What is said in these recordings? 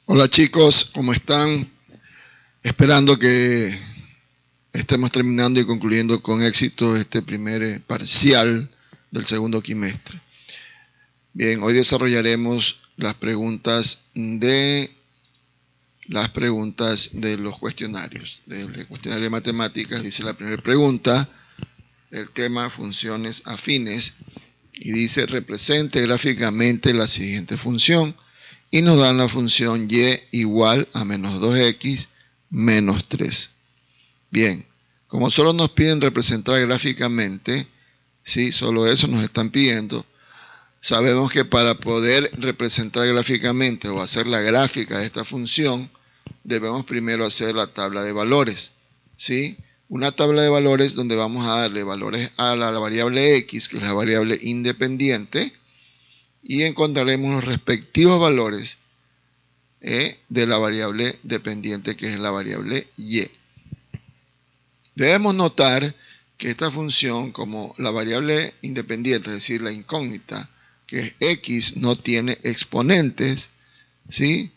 Hola chicos, ¿cómo están? Esperando que estemos terminando y concluyendo con éxito este primer parcial del segundo quimestre. Bien, hoy desarrollaremos las preguntas de los cuestionarios. Del cuestionario de matemáticas dice la primera pregunta, el tema funciones afines, y dice represente gráficamente la siguiente función. Y nos dan la función y igual a menos 2x menos 3. Bien, como solo nos piden representar gráficamente, ¿sí? Solo eso nos están pidiendo. Sabemos que para poder representar gráficamente o hacer la gráfica de esta función, debemos primero hacer la tabla de valores, ¿sí? Una tabla de valores donde vamos a darle valores a la variable x, que es la variable independiente, y encontraremos los respectivos valores de la variable dependiente, que es la variable y. Debemos notar que esta función, como la variable independiente, es decir, la incógnita, que es x, no tiene exponentes, ¿sí?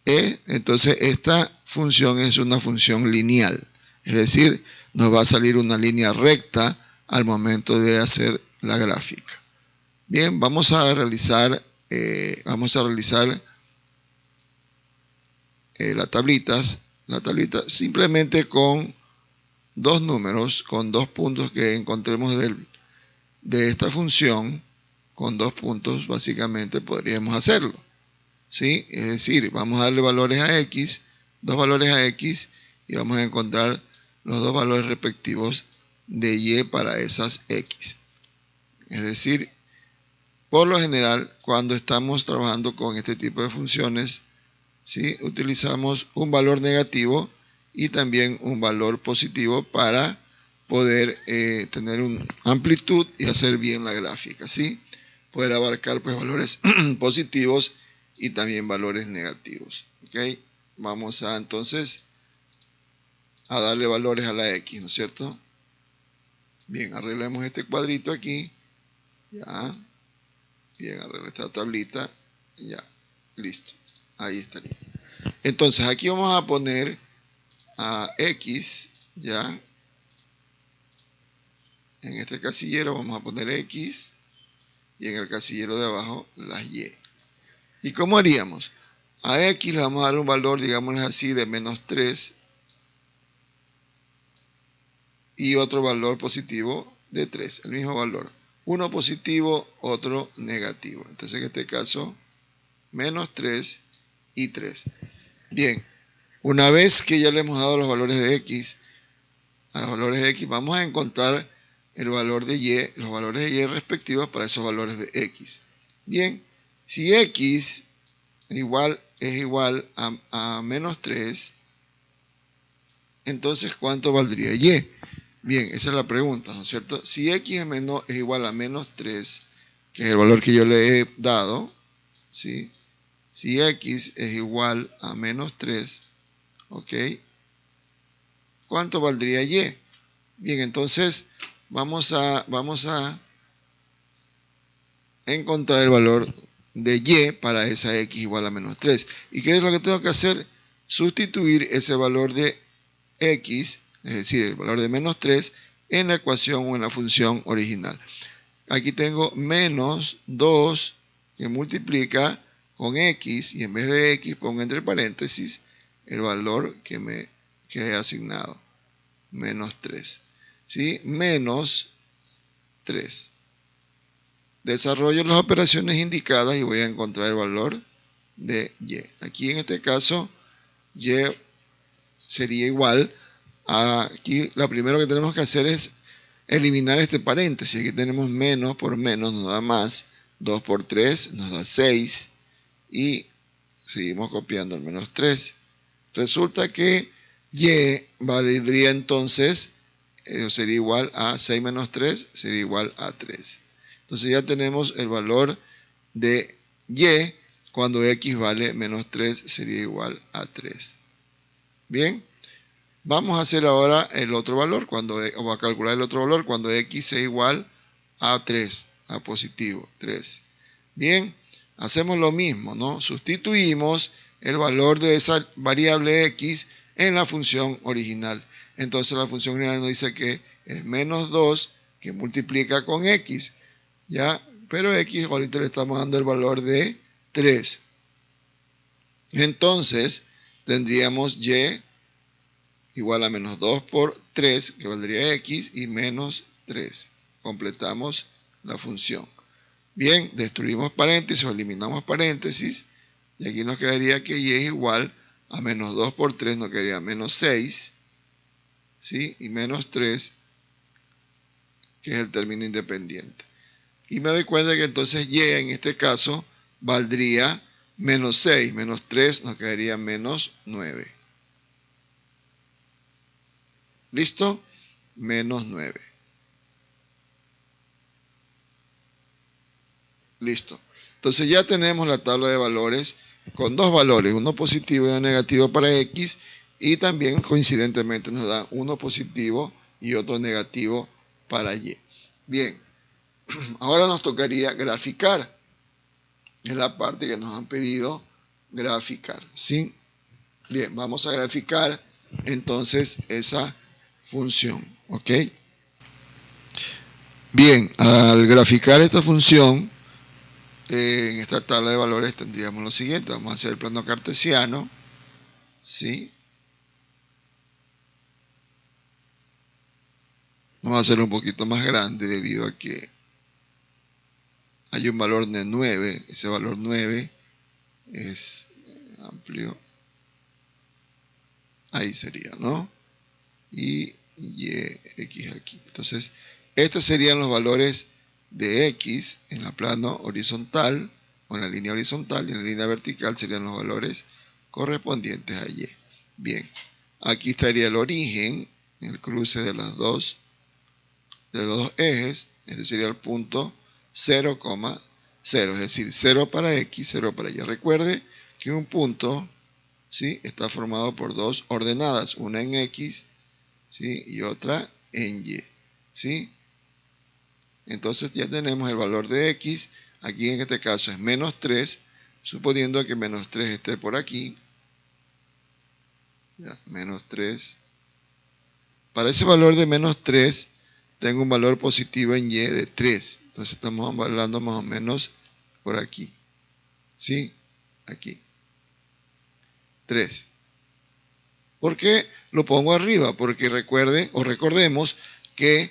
Entonces esta función es una función lineal, es decir, nos va a salir una línea recta al momento de hacer la gráfica. Bien, vamos a realizar la tablita simplemente con dos números, con dos puntos que encontremos de esta función. Con dos puntos básicamente podríamos hacerlo, ¿sí? Es decir, vamos a darle valores a x, dos valores a x, y vamos a encontrar los dos valores respectivos de y para esas x. Es decir, por lo general, cuando estamos trabajando con este tipo de funciones, ¿sí? Utilizamos un valor negativo y también un valor positivo para poder tener una amplitud y hacer bien la gráfica, ¿sí? Poder abarcar pues valores positivos y también valores negativos, ¿ok? Vamos a entonces a darle valores a la x, ¿no es cierto? Bien, arreglemos este cuadrito aquí, ya. Bien, arreglé esta tablita, ya, listo, ahí estaría. Entonces aquí vamos a poner a x, ya. En este casillero vamos a poner x y en el casillero de abajo las y. ¿Y cómo haríamos? A x le vamos a dar un valor, digámoslo así, de menos 3 y otro valor positivo de 3, el mismo valor. Uno positivo, otro negativo. Entonces en este caso, menos 3 y 3. Bien, una vez que ya le hemos dado los valores de x, a los valores de x, vamos a encontrar el valor de y, los valores de y respectivos para esos valores de x. Bien, si x es igual a menos 3, entonces ¿cuánto valdría y? Bien, esa es la pregunta, ¿no es cierto? Si x es igual a menos 3, que es el valor que yo le he dado, ¿sí? Si x es igual a menos 3, ¿ok? ¿Cuánto valdría y? Bien, entonces vamos a encontrar el valor de y para esa x igual a menos 3. ¿Y qué es lo que tengo que hacer? Sustituir ese valor de x, es decir, el valor de menos 3, en la ecuación o en la función original. Aquí tengo menos 2 que multiplica con x, y en vez de x pongo entre paréntesis el valor que he asignado, menos 3. ¿Sí? Menos 3. Desarrollo las operaciones indicadas y voy a encontrar el valor de y. Aquí en este caso, y sería igual a, aquí lo primero que tenemos que hacer es eliminar este paréntesis. Aquí tenemos menos por menos, nos da más. 2 por 3 nos da 6. Y seguimos copiando el menos 3. Resulta que y valdría entonces, sería igual a 6 menos 3, sería igual a 3. Entonces ya tenemos el valor de y cuando x vale menos 3 sería igual a 3. Bien, vamos a hacer ahora el otro valor, o a calcular el otro valor cuando x sea igual a 3, a positivo, 3. Bien, hacemos lo mismo, ¿no? Sustituimos el valor de esa variable x en la función original. Entonces la función original nos dice que es menos 2 que multiplica con x, ¿ya? Pero x ahorita le estamos dando el valor de 3. Entonces tendríamos y igual a menos 2 por 3, que valdría x, y menos 3. Completamos la función. Bien, destruimos paréntesis o eliminamos paréntesis, y aquí nos quedaría que y es igual a menos 2 por 3, nos quedaría menos 6, ¿sí? Y menos 3, que es el término independiente. Y me doy cuenta que entonces y en este caso valdría menos 6, menos 3, nos quedaría menos 9. ¿Listo? Menos 9. Listo. Entonces ya tenemos la tabla de valores con dos valores, uno positivo y uno negativo para x, y también coincidentemente nos da uno positivo y otro negativo para y. Bien, ahora nos tocaría graficar. Es la parte que nos han pedido graficar, ¿sí? Bien, vamos a graficar entonces esa función, ¿ok? Bien, al graficar esta función, en esta tabla de valores tendríamos lo siguiente. Vamos a hacer el plano cartesiano, ¿sí? Vamos a hacerlo un poquito más grande debido a que hay un valor de 9. Ese valor 9 es amplio. Ahí sería, ¿no? Y x aquí. Entonces, estos serían los valores de x en la plano horizontal, o en la línea horizontal, y en la línea vertical serían los valores correspondientes a y. Bien, aquí estaría el origen, el cruce de los dos ejes. Este sería el punto 0,0, es decir, 0 para x, 0 para y. Recuerde que un punto, ¿sí?, está formado por dos ordenadas, una en x, ¿sí?, y otra en y, ¿sí? Entonces ya tenemos el valor de x, aquí en este caso es menos 3, suponiendo que menos 3 esté por aquí, ya, menos 3. Para ese valor de menos 3, tengo un valor positivo en y de 3, entonces estamos hablando más o menos por aquí, ¿sí? Aquí, 3. ¿Por qué lo pongo arriba? Porque recuerde o recordemos que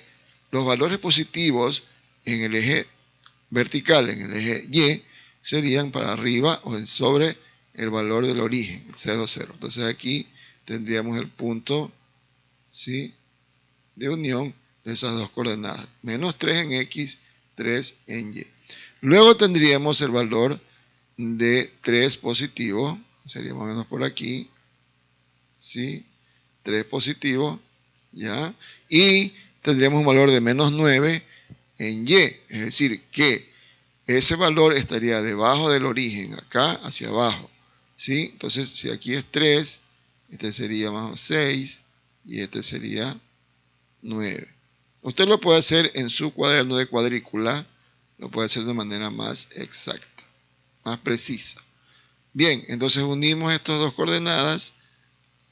los valores positivos en el eje vertical, en el eje y, serían para arriba o sobre el valor del origen, 0, 0. Entonces aquí tendríamos el punto, ¿sí?, de unión de esas dos coordenadas. Menos 3 en x, 3 en y. Luego tendríamos el valor de 3 positivo, sería más o menos por aquí, ¿sí? 3 positivo, ¿ya? Y tendríamos un valor de menos 9 en y, es decir, que ese valor estaría debajo del origen, acá hacia abajo, ¿sí? Entonces, si aquí es 3, este sería más 6, y este sería 9. Usted lo puede hacer en su cuaderno de cuadrícula, lo puede hacer de manera más exacta, más precisa. Bien, entonces unimos estas dos coordenadas,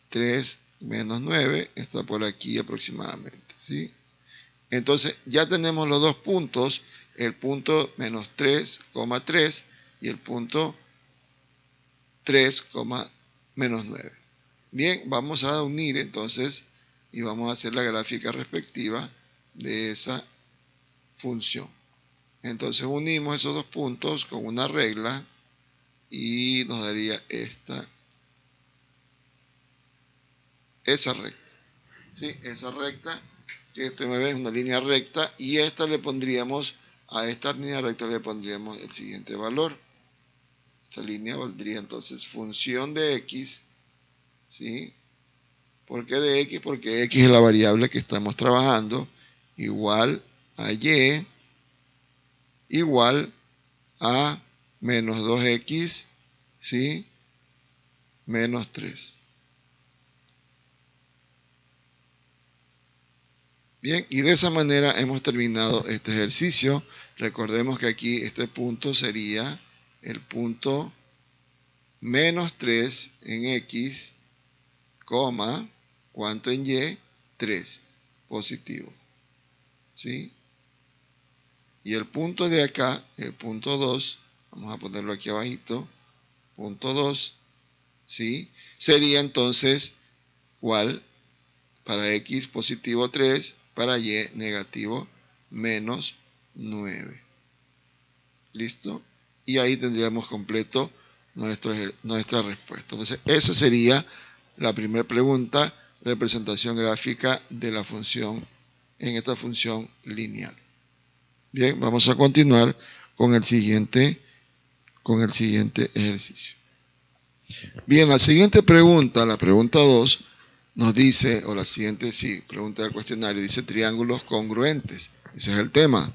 3 menos 9, está por aquí aproximadamente, ¿sí? Entonces ya tenemos los dos puntos, el punto menos 3,3 y el punto 3, menos 9. Bien, vamos a unir entonces y vamos a hacer la gráfica respectiva de esa función. Entonces unimos esos dos puntos con una regla y nos daría esa recta, ¿sí? Esa recta, que este me ve, es una línea recta, y esta le pondríamos, a esta línea recta le pondríamos el siguiente valor. Esta línea valdría entonces función de x, ¿sí? ¿Por qué de x? Porque x es la variable que estamos trabajando, igual a y, igual a menos 2x, ¿sí?, menos 3. Bien, y de esa manera hemos terminado este ejercicio. Recordemos que aquí este punto sería el punto menos 3 en X, coma, ¿cuánto en Y? 3, positivo. ¿Sí? Y el punto de acá, el punto 2, vamos a ponerlo aquí abajito, punto 2, ¿sí? Sería entonces, ¿cuál? Para X positivo 3, para Y negativo menos 9. ¿Listo? Y ahí tendríamos completo nuestra respuesta. Entonces, esa sería la primera pregunta, representación gráfica de la función, en esta función lineal. Bien, vamos a continuar con el siguiente ejercicio. Bien, la siguiente pregunta, la pregunta 2, nos dice, o la siguiente, sí, pregunta del cuestionario, dice triángulos congruentes. Ese es el tema.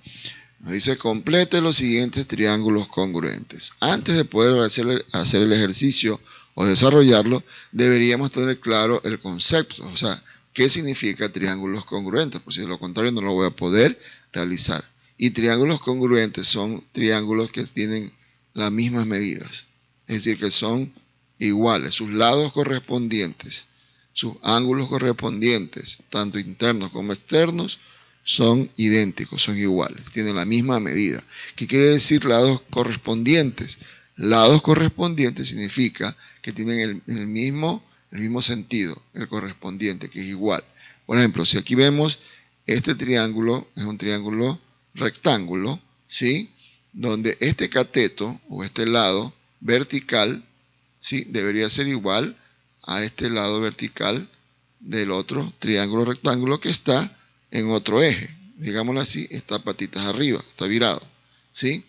Nos dice, complete los siguientes triángulos congruentes. Antes de poder hacer el ejercicio o desarrollarlo, deberíamos tener claro el concepto. O sea, ¿qué significa triángulos congruentes? Pues si de lo contrario no lo voy a poder realizar. Y triángulos congruentes son triángulos que tienen las mismas medidas. Es decir, que son iguales. Sus lados correspondientes, sus ángulos correspondientes, tanto internos como externos, son idénticos, son iguales, tienen la misma medida. ¿Qué quiere decir lados correspondientes? Lados correspondientes significa que tienen el mismo sentido, el correspondiente, que es igual. Por ejemplo, si aquí vemos este triángulo, es un triángulo rectángulo, ¿sí? Donde este cateto, o este lado vertical, ¿sí? Debería ser igual a este lado vertical del otro triángulo rectángulo que está en otro eje, digámoslo así, está patitas arriba, está virado, ¿sí?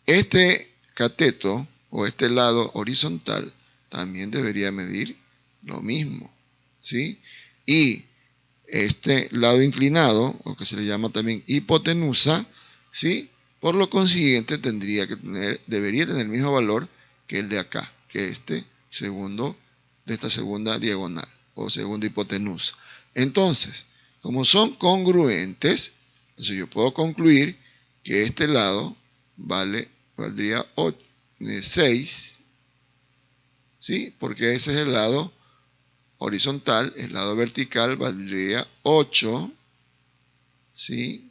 Este cateto o este lado horizontal también debería medir lo mismo, ¿sí? Y este lado inclinado, o que se le llama también hipotenusa, ¿sí? Por lo consiguiente debería tener el mismo valor que el de acá, que de esta segunda diagonal o segunda hipotenusa. Entonces, como son congruentes, entonces yo puedo concluir que este lado valdría 6, ¿sí? Porque ese es el lado horizontal, el lado vertical valdría 8, ¿sí?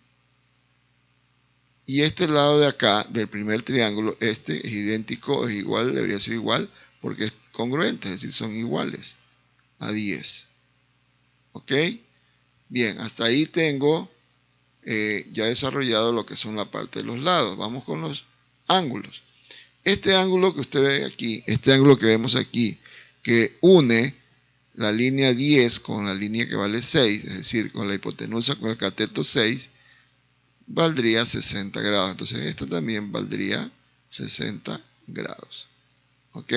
Y este lado de acá, del primer triángulo, este es idéntico, es igual, debería ser igual, porque es congruente, es decir, son iguales a 10. ¿Ok? Bien, hasta ahí tengo ya desarrollado lo que son la parte de los lados. Vamos con los ángulos. Este ángulo que usted ve aquí, este ángulo que vemos aquí, que une la línea 10 con la línea que vale 6, es decir, con la hipotenusa con el cateto 6, valdría 60 grados. Entonces, esto también valdría 60 grados. ¿Ok?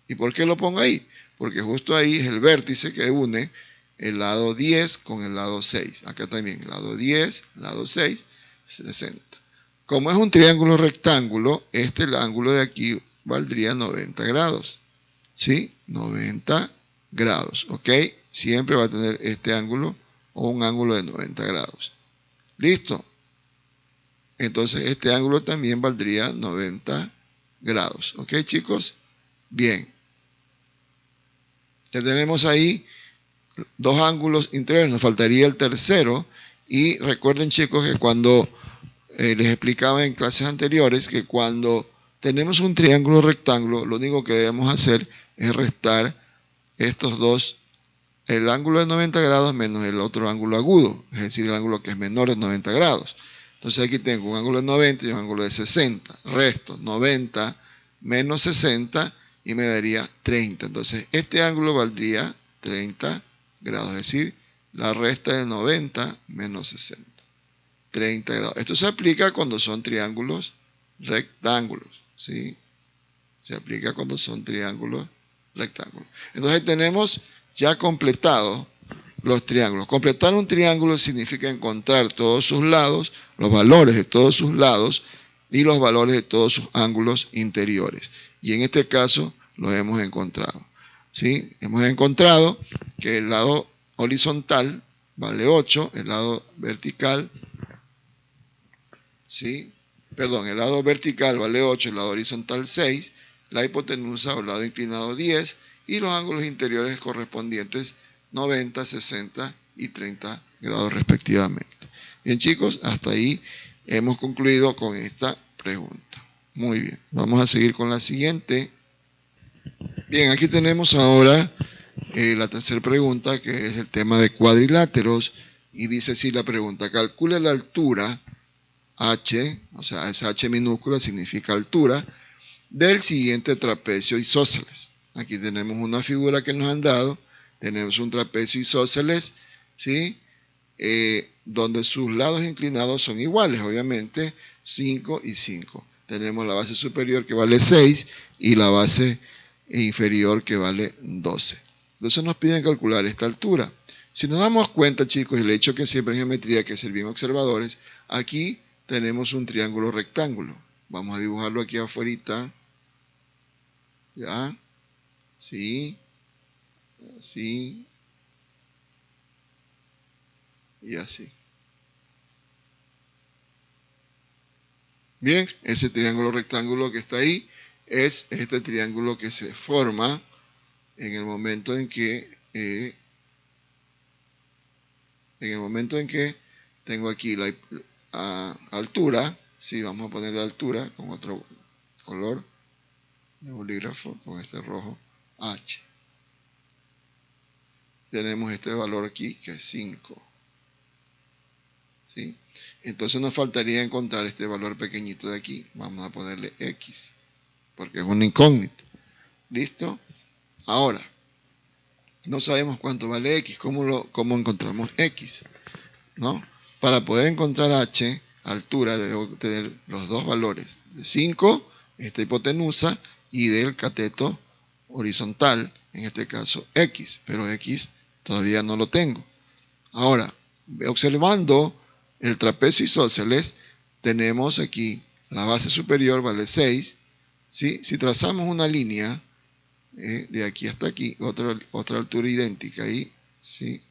¿Y por qué lo pongo ahí? Porque justo ahí es el vértice que une el lado 10 con el lado 6. Acá también el lado 10, el lado 6, 60. Como es un triángulo rectángulo, el ángulo de aquí valdría 90 grados. ¿Sí? 90 grados. ¿Ok? Siempre va a tener este ángulo o un ángulo de 90 grados. ¿Listo? Entonces este ángulo también valdría 90 grados. ¿Ok, chicos? Bien. Ya tenemos ahí dos ángulos interiores, nos faltaría el tercero. Y recuerden, chicos, que cuando les explicaba en clases anteriores que cuando tenemos un triángulo rectángulo, lo único que debemos hacer es restar estos dos, el ángulo de 90 grados menos el otro ángulo agudo, es decir, el ángulo que es menor de 90 grados. Entonces aquí tengo un ángulo de 90 y un ángulo de 60. Resto 90 menos 60 y me daría 30. Entonces este ángulo valdría 30 grados, es decir, la resta de 90 menos 60. 30 grados. Esto se aplica cuando son triángulos rectángulos, ¿sí? Se aplica cuando son triángulos rectángulos. Entonces tenemos ya completado los triángulos. Completar un triángulo significa encontrar todos sus lados, los valores de todos sus lados y los valores de todos sus ángulos interiores. Y en este caso los hemos encontrado, ¿sí? Hemos encontrado que el lado horizontal vale 8, el lado vertical, ¿sí? Perdón, el lado vertical vale 8, el lado horizontal 6, la hipotenusa o lado inclinado 10 y los ángulos interiores correspondientes 90, 60 y 30 grados respectivamente. Bien chicos, hasta ahí hemos concluido con esta pregunta. Muy bien, vamos a seguir con la siguiente. Bien, aquí tenemos ahora la tercera pregunta, que es el tema de cuadriláteros, y dice así la pregunta: calcule la altura h, o sea, esa h minúscula significa altura, del siguiente trapecio isósceles. Aquí tenemos una figura que nos han dado, tenemos un trapecio isósceles, ¿sí? Donde sus lados inclinados son iguales, obviamente, 5 y 5. Tenemos la base superior que vale 6 y la base inferior que vale 12. Entonces nos piden calcular esta altura. Si nos damos cuenta, chicos, el hecho que siempre en geometría hay que ser bien observadores, aquí tenemos un triángulo rectángulo. Vamos a dibujarlo aquí afuera. ¿Ya? Sí. Así. Y así. Bien, ese triángulo rectángulo que está ahí es este triángulo que se forma en el momento en que tengo aquí la altura, sí, vamos a poner la altura con otro color de bolígrafo, con este rojo, h. Tenemos este valor aquí que es 5. ¿Sí? Entonces nos faltaría encontrar este valor pequeñito de aquí. Vamos a ponerle x, porque es una incógnita. ¿Listo? Ahora, no sabemos cuánto vale x. ¿Cómo encontramos x? ¿No? Para poder encontrar h, altura, debo tener los dos valores. De 5, esta hipotenusa, y del cateto horizontal, en este caso x. Pero x todavía no lo tengo. Ahora, observando el trapecio isósceles, tenemos aquí la base superior vale 6. ¿Sí? Si trazamos una línea de aquí hasta aquí, otra altura idéntica ahí, ¿sí?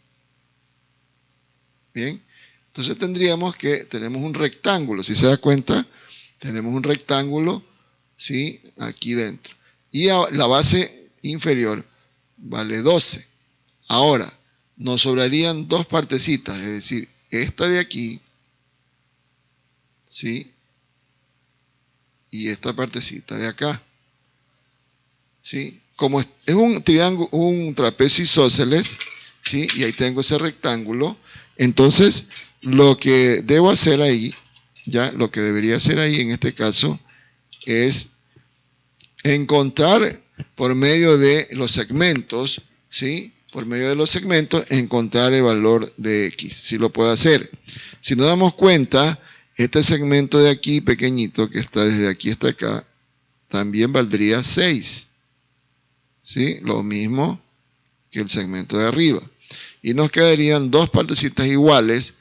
Bien, entonces tenemos un rectángulo, si se da cuenta, tenemos un rectángulo, ¿sí? Aquí dentro. Y la base inferior vale 12. Ahora, nos sobrarían dos partecitas, es decir, esta de aquí, ¿sí? Y esta partecita de acá, ¿sí? Como es un triángulo, un trapecio isósceles, ¿sí? Y ahí tengo ese rectángulo, entonces lo que debo hacer ahí, ya, lo que debería hacer ahí en este caso, es encontrar por medio de los segmentos, ¿sí? Por medio de los segmentos, encontrar el valor de x, si lo puedo hacer. Si nos damos cuenta, este segmento de aquí, pequeñito, que está desde aquí hasta acá, también valdría 6. ¿Sí? Lo mismo que el segmento de arriba. Y nos quedarían dos partecitas iguales,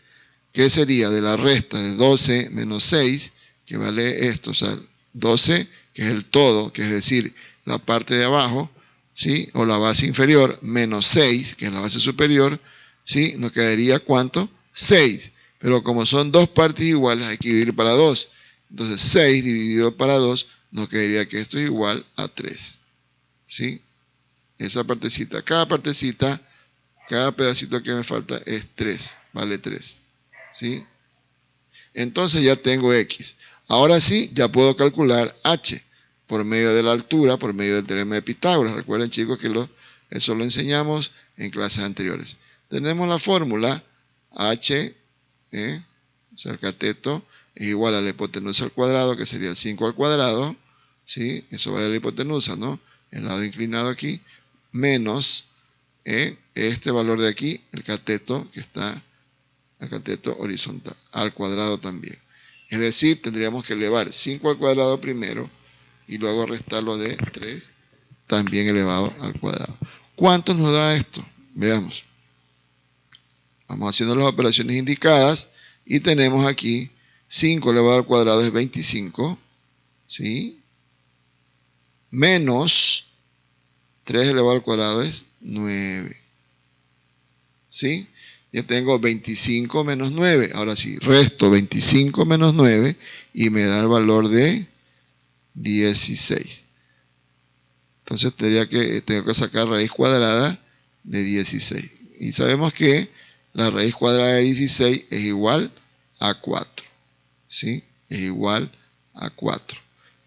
que sería de la resta de 12 menos 6, que vale esto, o sea, 12, que es el todo, que es decir, la parte de abajo, ¿sí? O la base inferior, menos 6, que es la base superior, ¿sí? Nos quedaría ¿cuánto? 6. Pero como son dos partes iguales, hay que dividir para 2. Entonces 6 dividido para 2, nos quedaría que esto es igual a 3. ¿Sí? Esa partecita, cada pedacito que me falta es 3, vale 3. ¿Sí? Entonces ya tengo x. Ahora sí, ya puedo calcular h por medio de la altura, por medio del teorema de Pitágoras. Recuerden, chicos, que eso lo enseñamos en clases anteriores. Tenemos la fórmula h, o sea, el cateto, es igual a la hipotenusa al cuadrado, que sería 5 al cuadrado. ¿Sí? Eso vale la hipotenusa, ¿no? El lado inclinado aquí, menos este valor de aquí, el cateto, que está el cateto horizontal, al cuadrado también. Es decir, tendríamos que elevar 5 al cuadrado primero y luego restarlo de 3, también elevado al cuadrado. ¿Cuánto nos da esto? Veamos. Vamos haciendo las operaciones indicadas y tenemos aquí 5 elevado al cuadrado es 25, ¿sí? Menos 3 elevado al cuadrado es 9. ¿Sí? Ya tengo 25 menos 9. Ahora sí, resto 25 menos 9 y me da el valor de 16. Entonces tengo que sacar raíz cuadrada de 16. Y sabemos que la raíz cuadrada de 16 es igual a 4. ¿Sí? Es igual a 4.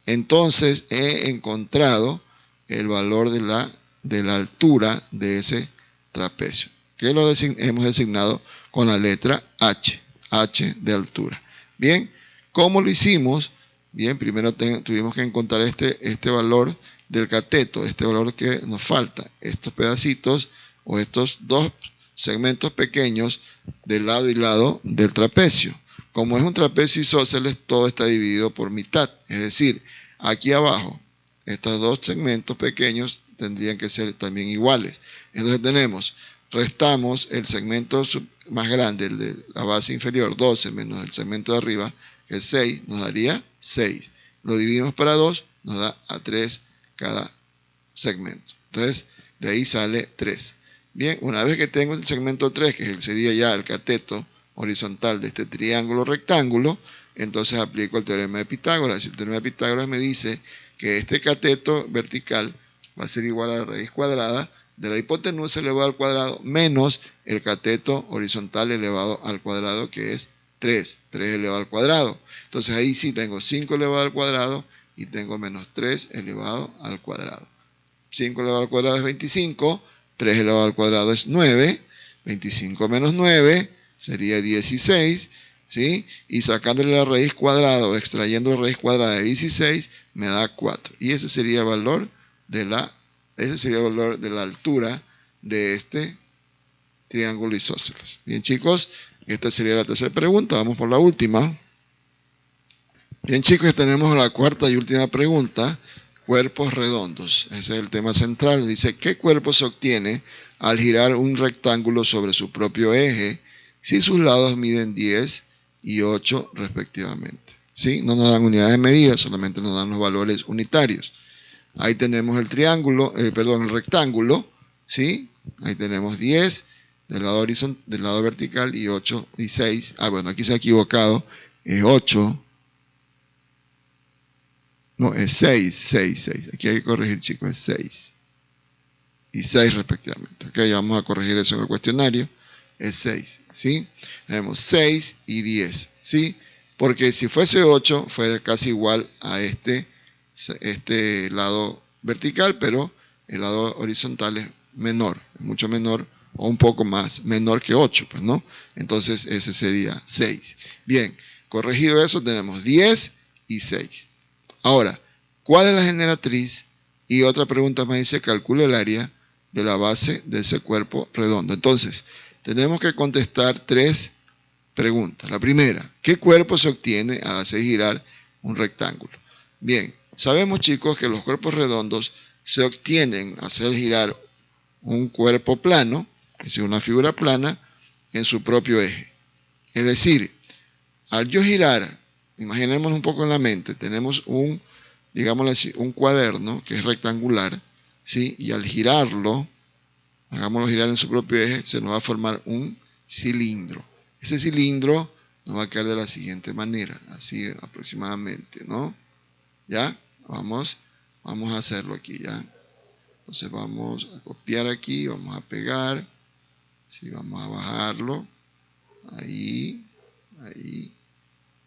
Entonces he encontrado el valor de la altura de ese trapecio, que lo hemos designado con la letra H, H de altura. Bien, ¿cómo lo hicimos? Bien, primero tuvimos que encontrar este valor del cateto, este valor que nos falta, estos pedacitos o estos dos segmentos pequeños del lado y lado del trapecio. Como es un trapecio isósceles, todo está dividido por mitad, es decir, aquí abajo, estos dos segmentos pequeños tendrían que ser también iguales. Entonces restamos el segmento más grande, el de la base inferior, 12, menos el segmento de arriba, que es 6, nos daría 6. Lo dividimos para 2, nos da a 3 cada segmento. Entonces, de ahí sale 3. Bien, una vez que tengo el segmento 3, que sería ya el cateto horizontal de este triángulo rectángulo, entonces aplico el teorema de Pitágoras. El teorema de Pitágoras me dice que este cateto vertical va a ser igual a la raíz cuadrada de la hipotenusa elevado al cuadrado menos el cateto horizontal elevado al cuadrado, que es 3 elevado al cuadrado. Entonces ahí sí tengo 5 elevado al cuadrado y tengo menos 3 elevado al cuadrado. 5 elevado al cuadrado es 25, 3 elevado al cuadrado es 9, 25 menos 9 sería 16, ¿sí? Y sacándole la raíz cuadrada o extrayendo la raíz cuadrada de 16 me da 4. Y ese sería el valor de la altura de este triángulo isósceles. Bien, chicos, esta sería la tercera pregunta. Vamos por la última. Bien, chicos, tenemos la cuarta y última pregunta. Cuerpos redondos. Ese es el tema central. Dice, ¿qué cuerpo se obtiene al girar un rectángulo sobre su propio eje si sus lados miden 10 y 8 respectivamente? ¿Sí? No nos dan unidades de medida, solamente nos dan los valores unitarios. Ahí tenemos el el rectángulo, ¿sí? Ahí tenemos 10 del lado vertical y 8 y 6. Bueno, aquí se ha equivocado. Es 8. No, es 6. Aquí hay que corregir, chicos, es 6. Y 6 respectivamente. Ok, vamos a corregir eso en el cuestionario. Es 6, ¿sí? Tenemos 6 y 10, ¿sí? Porque si fuese 8, fue casi igual a este lado vertical, pero el lado horizontal es menor, mucho menor, o un poco más, menor que 8, pues, ¿no? Entonces ese sería 6. Bien, corregido eso, tenemos 10 y 6. Ahora, ¿cuál es la generatriz? Y otra pregunta más dice, calcula el área de la base de ese cuerpo redondo. Entonces, tenemos que contestar 3 preguntas. La primera, ¿qué cuerpo se obtiene al hacer girar un rectángulo? Bien, sabemos, chicos, que los cuerpos redondos se obtienen al hacer girar un cuerpo plano, es decir, una figura plana, en su propio eje. Es decir, al yo girar, imaginémonos un poco en la mente, tenemos digámoslo así, un cuaderno que es rectangular, ¿sí? Y al girarlo, hagámoslo girar en su propio eje, se nos va a formar un cilindro. Ese cilindro nos va a quedar de la siguiente manera, así aproximadamente, ¿no? ¿Ya? Vamos a hacerlo aquí, ¿ya? Entonces vamos a copiar aquí, vamos a pegar, ¿sí? Vamos a bajarlo, ahí,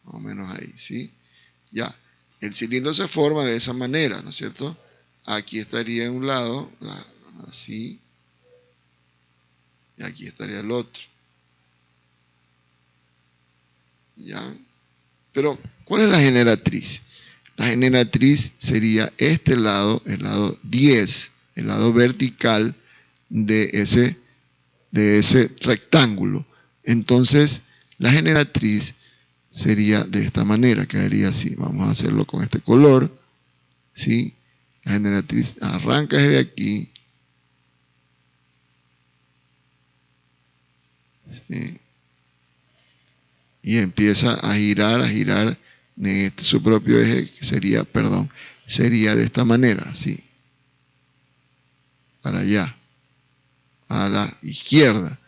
más o menos ahí, ¿sí? Ya, el cilindro se forma de esa manera, ¿no es cierto? Aquí estaría un lado, así, y aquí estaría el otro. ¿Ya? Pero, ¿cuál es la generatriz? La generatriz sería este lado, el lado 10, el lado vertical de ese rectángulo. Entonces, la generatriz sería de esta manera, quedaría así. Vamos a hacerlo con este color, ¿sí? La generatriz arranca desde aquí, ¿sí? Y empieza a girar en su propio eje, que sería de esta manera, así, para allá, a la izquierda.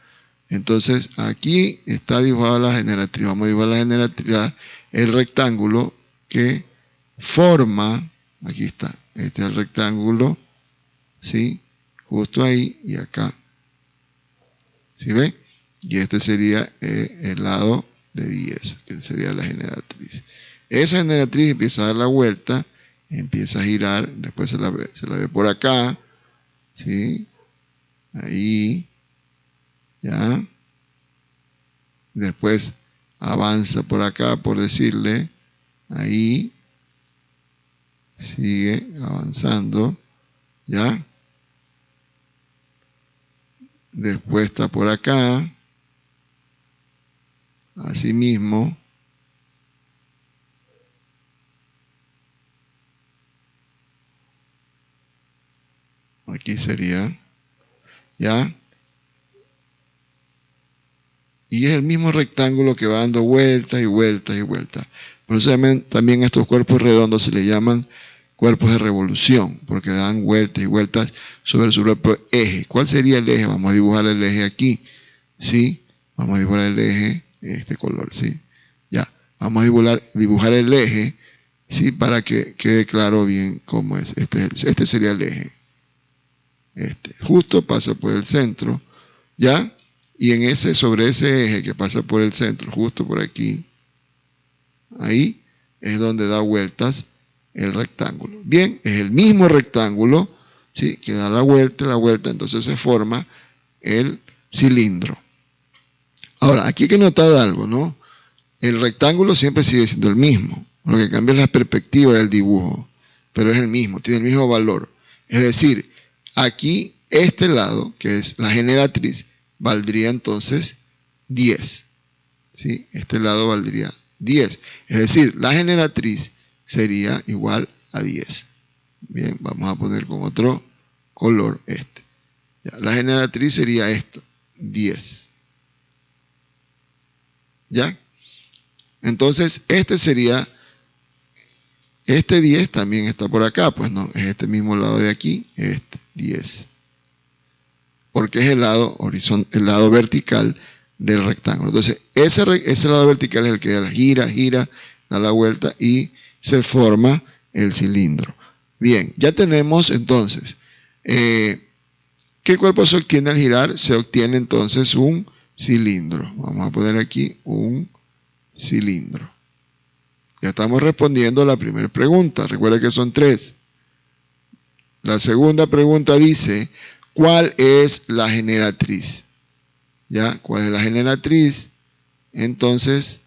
Entonces aquí está dibujada la generatriz. Vamos a dibujar la generatriz, el rectángulo que forma, aquí está, este es el rectángulo ¿sí? Justo ahí y acá. ¿Sí ve? Y este sería el lado de 10, que sería la generatriz. Esa generatriz empieza a dar la vuelta, empieza a girar, después se la ve por acá, ¿sí? Ahí, ya. Después avanza por acá, por decirle, ahí, sigue avanzando, ¿ya? Después está por acá, así mismo, aquí sería, ¿ya? Y es el mismo rectángulo que va dando vueltas y vueltas y vueltas. Por eso también estos cuerpos redondos se le llaman cuerpos de revolución, porque dan vueltas y vueltas sobre su propio eje. ¿Cuál sería el eje? Vamos a dibujar el eje aquí, ¿sí? Vamos a dibujar el eje, este color, ¿sí? Ya, vamos a dibujar el eje, ¿sí? Para que quede claro bien cómo es. Este sería el eje. Justo pasa por el centro, ¿ya? Y sobre ese eje que pasa por el centro, justo por aquí, ahí es donde da vueltas el rectángulo. Bien, es el mismo rectángulo, ¿sí? Que da la vuelta, entonces se forma el cilindro. Ahora, aquí hay que notar algo, ¿no? El rectángulo siempre sigue siendo el mismo, lo que cambia es la perspectiva del dibujo, pero es el mismo, tiene el mismo valor. Es decir, aquí este lado, que es la generatriz, valdría entonces 10. ¿Sí? Este lado valdría 10. Es decir, la generatriz sería igual a 10. Bien, vamos a poner con otro color este. Ya, la generatriz sería esto, 10. ¿Ya? Entonces, este 10 también está por acá, pues no, es este mismo lado de aquí, este 10. Porque es el lado vertical del rectángulo. Entonces, ese lado vertical es el que gira, da la vuelta y se forma el cilindro. Bien, ya tenemos entonces, ¿qué cuerpo se obtiene al girar? Se obtiene entonces un cilindro. Vamos a poner aquí un cilindro. Ya estamos respondiendo a la primera pregunta. Recuerda que son 3. La segunda pregunta dice, ¿cuál es la generatriz? ¿Ya? ¿Cuál es la generatriz? Entonces,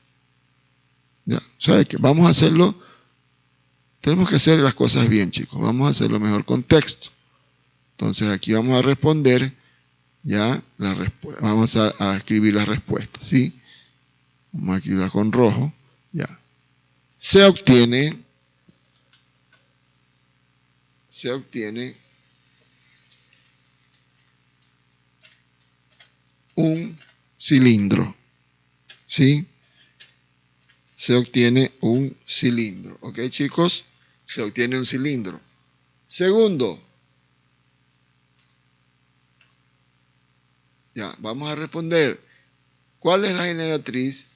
ya, ¿sabe qué? Vamos a hacerlo. Tenemos que hacer las cosas bien, chicos. Vamos a hacerlo mejor con texto. Entonces, aquí vamos a responder, ya, vamos a escribir las respuestas, ¿sí? Vamos a escribirla con rojo, ya. Se obtiene un cilindro, ¿sí? Se obtiene un cilindro, ¿ok, chicos? Se obtiene un cilindro. Segundo, ya, vamos a responder. ¿Cuál es la generatriz?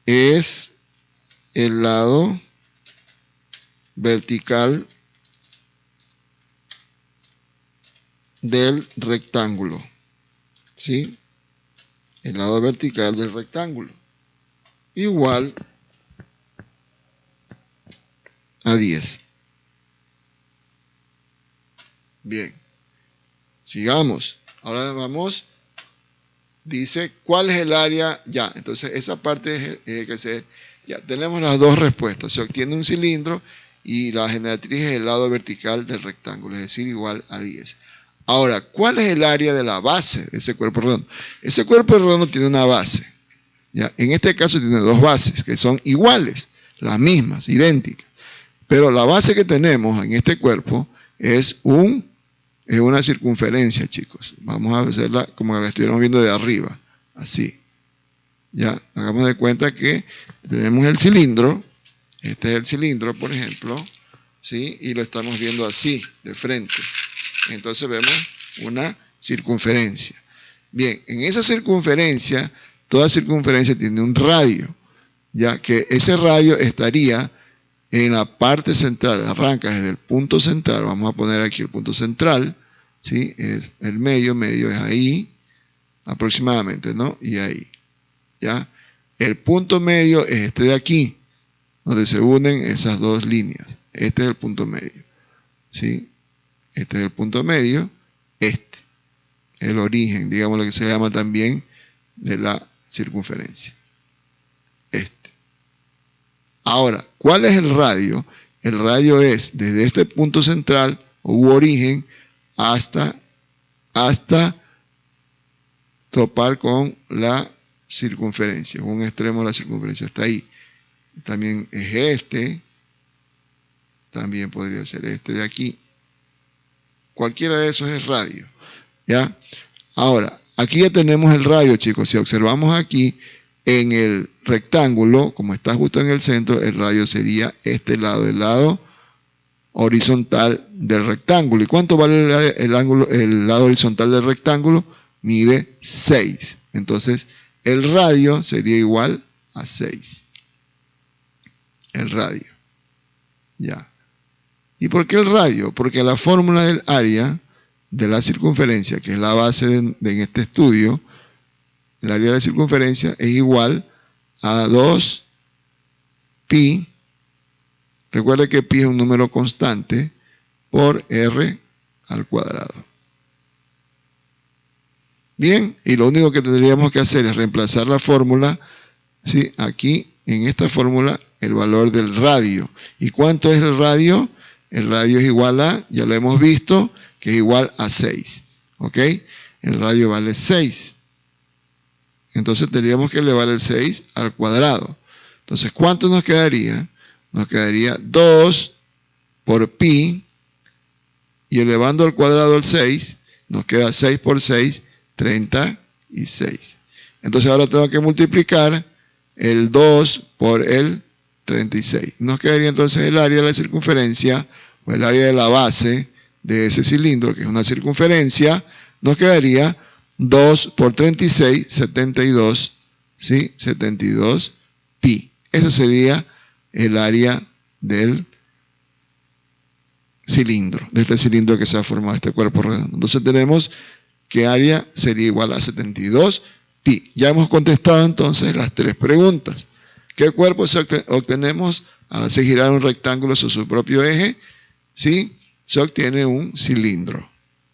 Es el lado vertical del rectángulo, ¿sí? El lado vertical del rectángulo. Igual a 10. Bien. Sigamos. Ahora vamos. Dice, ¿cuál es el área? Ya, entonces esa parte es que se... Ya, tenemos las dos respuestas. Se obtiene un cilindro y la generatriz es el lado vertical del rectángulo, es decir, igual a 10. Ahora, ¿cuál es el área de la base de ese cuerpo redondo? Ese cuerpo redondo tiene una base. ¿Ya? En este caso tiene dos bases que son iguales, las mismas, idénticas. Pero la base que tenemos en este cuerpo es una circunferencia, chicos. Vamos a hacerla como la estuviéramos viendo de arriba, así. Ya, hagamos de cuenta que tenemos el cilindro, este es el cilindro, por ejemplo, ¿sí? Y lo estamos viendo así, de frente. Entonces vemos una circunferencia. Bien, en esa circunferencia, toda circunferencia tiene un radio, ya que ese radio estaría en la parte central, arranca desde el punto central, vamos a poner aquí el punto central, ¿sí? Es el medio es ahí, aproximadamente, ¿no? Y ahí, ¿ya? El punto medio es este de aquí, donde se unen esas dos líneas. Este es el punto medio, ¿sí? Este es el punto medio, el origen, digamos lo que se llama también de la circunferencia. Ahora, ¿cuál es el radio? El radio es desde este punto central u origen hasta topar con la circunferencia, un extremo de la circunferencia, hasta ahí. También es también podría ser este de aquí. Cualquiera de esos es radio, ¿ya? Ahora, aquí ya tenemos el radio, chicos. Si observamos aquí en el rectángulo, como está justo en el centro, el radio sería este lado, el lado horizontal del rectángulo. ¿Y cuánto vale el lado horizontal del rectángulo? Mide 6. Entonces, el radio sería igual a 6. El radio. Ya. ¿Y por qué el radio? Porque la fórmula del área de la circunferencia, que es la base en este estudio, el área de la circunferencia es igual a 2pi. Recuerde que pi es un número constante por r al cuadrado. Bien, y lo único que tendríamos que hacer es reemplazar la fórmula, ¿sí? Aquí, en esta fórmula, el valor del radio. ¿Y cuánto es el radio? El radio es igual a, ya lo hemos visto, que es igual a 6. ¿Ok? El radio vale 6. Entonces tendríamos que elevar el 6 al cuadrado. Entonces, ¿cuánto nos quedaría? Nos quedaría 2 por pi, y elevando al cuadrado el 6, nos queda 6 por 6, 36. Entonces ahora tengo que multiplicar el 2 por el 36. Nos quedaría entonces el área de la circunferencia, o el área de la base de ese cilindro, que es una circunferencia, nos quedaría 2 por 36, 72, ¿sí? 72 pi. Ese sería el área del cilindro, de este cilindro que se ha formado, este cuerpo redondo. Entonces tenemos que área sería igual a 72 pi. Ya hemos contestado entonces las tres preguntas. ¿Qué cuerpo obtenemos al hacer girar un rectángulo sobre su propio eje? Sí, se obtiene un cilindro,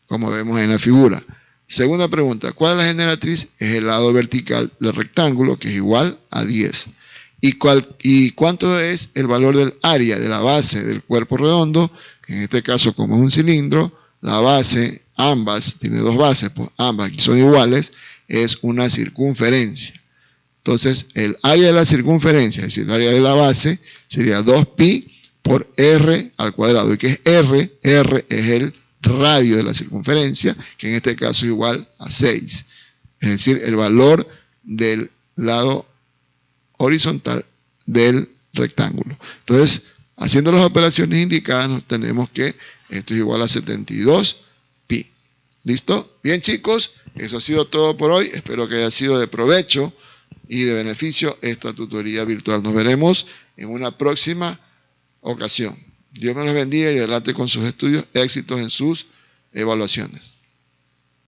como vemos en la figura. Segunda pregunta, ¿cuál es la generatriz? Es el lado vertical del rectángulo, que es igual a 10. ¿Y cuánto es el valor del área de la base del cuerpo redondo? En este caso, como es un cilindro, la base, ambas, tiene dos bases, pues ambas aquí son iguales, es una circunferencia. Entonces, el área de la circunferencia, es decir, el área de la base, sería 2pi por r al cuadrado. ¿Y qué es r? R es el radio de la circunferencia, que en este caso es igual a 6. Es decir, el valor del lado horizontal del rectángulo. Entonces, haciendo las operaciones indicadas, nos tenemos que esto es igual a 72 pi. ¿Listo? Bien, chicos, eso ha sido todo por hoy. Espero que haya sido de provecho y de beneficio esta tutoría virtual. Nos veremos en una próxima ocasión. Dios me los bendiga y adelante con sus estudios, éxitos en sus evaluaciones.